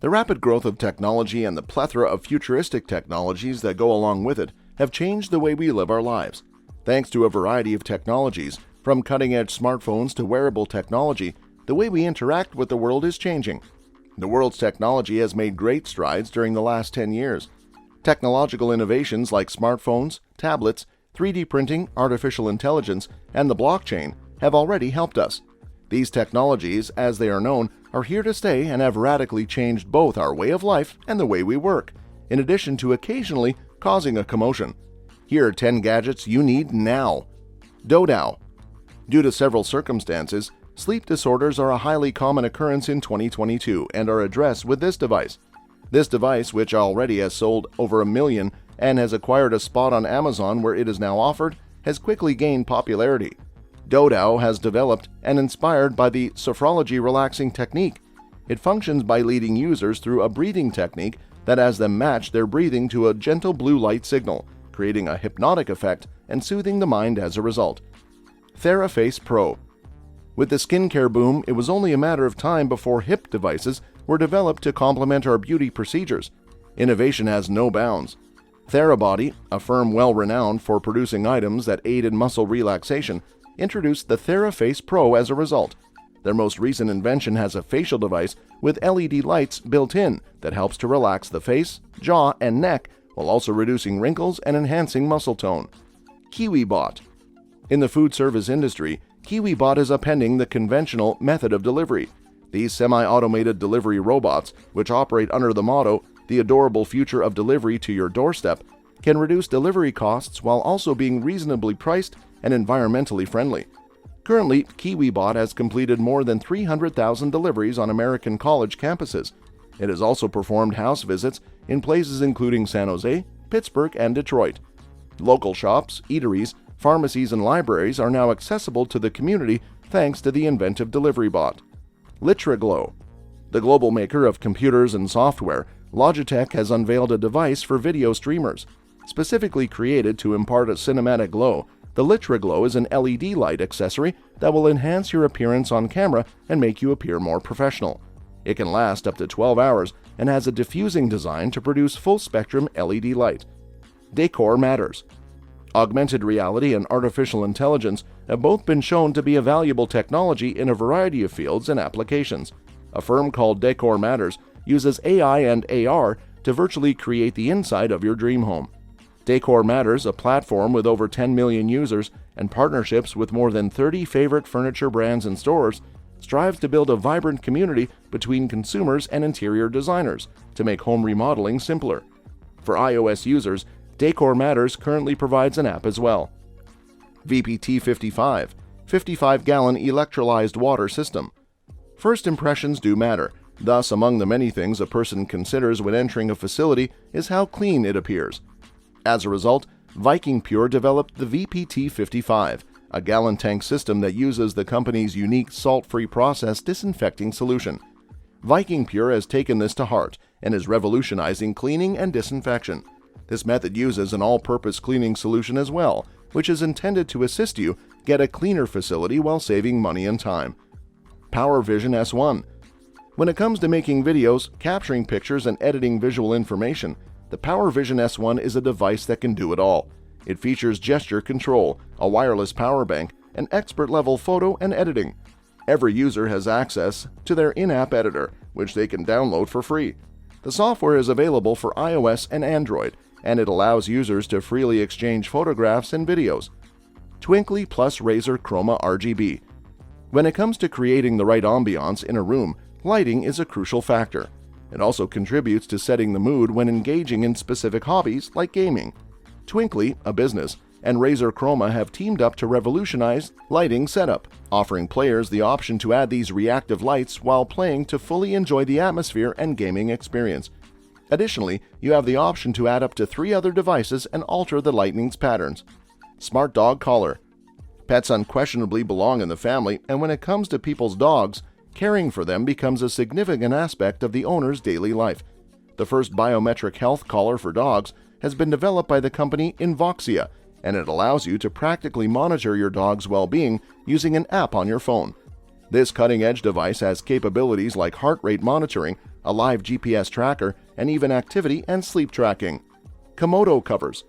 The rapid growth of technology and the plethora of futuristic technologies that go along with it have changed the way we live our lives. Thanks to a variety of technologies, from cutting-edge smartphones to wearable technology, the way we interact with the world is changing. The world's technology has made great strides during the last 10 years. Technological innovations like smartphones, tablets, 3D printing, artificial intelligence, and the blockchain have already helped us. These technologies, as they are known, are here to stay and have radically changed both our way of life and the way we work, in addition to occasionally causing a commotion. Here are 10 gadgets you need now. Dodo. Due to several circumstances, sleep disorders are a highly common occurrence in 2022 and are addressed with this device. This device, which already has sold over 1 million and has acquired a spot on Amazon where it is now offered, has quickly gained popularity. Dodo has developed and inspired by the sophrology relaxing technique. It functions by leading users through a breathing technique that has them match their breathing to a gentle blue light signal, creating a hypnotic effect and soothing the mind as a result. Theraface Pro. With the skincare boom, it was only a matter of time before hip devices were developed to complement our beauty procedures. Innovation has no bounds. Therabody, a firm well-renowned for producing items that aid in muscle relaxation, introduced the Theraface Pro as a result. Their most recent invention has a facial device with LED lights built in that helps to relax the face, jaw, and neck while also reducing wrinkles and enhancing muscle tone. Kiwibot. In the food service industry, Kiwibot is appending the conventional method of delivery. These semi-automated delivery robots, which operate under the motto, "The adorable future of delivery to your doorstep," can reduce delivery costs while also being reasonably priced and environmentally friendly. Currently, Kiwibot has completed more than 300,000 deliveries on American college campuses. It has also performed house visits in places including San Jose, Pittsburgh, and Detroit. Local shops, eateries, pharmacies, and libraries are now accessible to the community thanks to the inventive delivery bot. Liturglow. The global maker of computers and software, Logitech has unveiled a device for video streamers. Specifically created to impart a cinematic glow, the Liturglow is an LED light accessory that will enhance your appearance on camera and make you appear more professional. It can last up to 12 hours and has a diffusing design to produce full-spectrum LED light. Decor Matters. Augmented reality and artificial intelligence have both been shown to be a valuable technology in a variety of fields and applications. A firm called Decor Matters uses AI and AR to virtually create the inside of your dream home. Decor Matters, a platform with over 10 million users and partnerships with more than 30 favorite furniture brands and stores, strives to build a vibrant community between consumers and interior designers to make home remodeling simpler. For iOS users, Decor Matters currently provides an app as well. VPT55, 55-gallon electrolyzed water system. First impressions do matter. Thus, among the many things a person considers when entering a facility is how clean it appears. As a result, Viking Pure developed the VPT55, a gallon tank system that uses the company's unique salt-free process disinfecting solution. Viking Pure has taken this to heart and is revolutionizing cleaning and disinfection. This method uses an all-purpose cleaning solution as well, which is intended to assist you get a cleaner facility while saving money and time. PowerVision S1. When it comes to making videos, capturing pictures, and editing visual information, the PowerVision S1 is a device that can do it all. It features gesture control, a wireless power bank, and expert-level photo and editing. Every user has access to their in-app editor, which they can download for free. The software is available for iOS and Android, and it allows users to freely exchange photographs and videos. Twinkly plus Razer Chroma RGB. When it comes to creating the right ambiance in a room, lighting is a crucial factor. It also contributes to setting the mood when engaging in specific hobbies like gaming. Twinkly, a business, and Razer Chroma have teamed up to revolutionize lighting setup, offering players the option to add these reactive lights while playing to fully enjoy the atmosphere and gaming experience. Additionally, you have the option to add up to 3 other devices and alter the lighting's patterns. Smart Dog Collar. Pets unquestionably belong in the family, and when it comes to people's dogs, caring for them becomes a significant aspect of the owner's daily life. The first biometric health collar for dogs has been developed by the company Invoxia, and it allows you to practically monitor your dog's well-being using an app on your phone. This cutting-edge device has capabilities like heart rate monitoring, a live GPS tracker, and even activity and sleep tracking. Komodo Covers.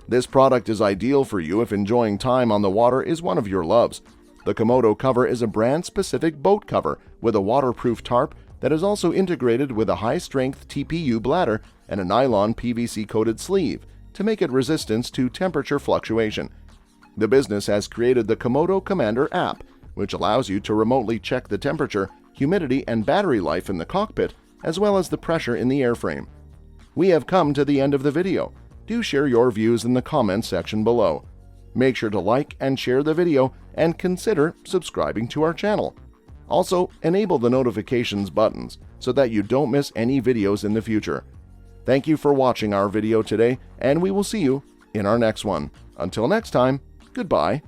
This product is ideal for you if enjoying time on the water is one of your loves. The Komodo cover is a brand-specific boat cover with a waterproof tarp that is also integrated with a high-strength TPU bladder and a nylon PVC-coated sleeve to make it resistant to temperature fluctuation. The business has created the Komodo Commander app, which allows you to remotely check the temperature, humidity, and battery life in the cockpit, as well as the pressure in the airframe. We have come to the end of the video. Do share your views in the comments section below. Make sure to like and share the video and consider subscribing to our channel. Also, enable the notifications buttons so that you don't miss any videos in the future. Thank you for watching our video today, and we will see you in our next one. Until next time, goodbye.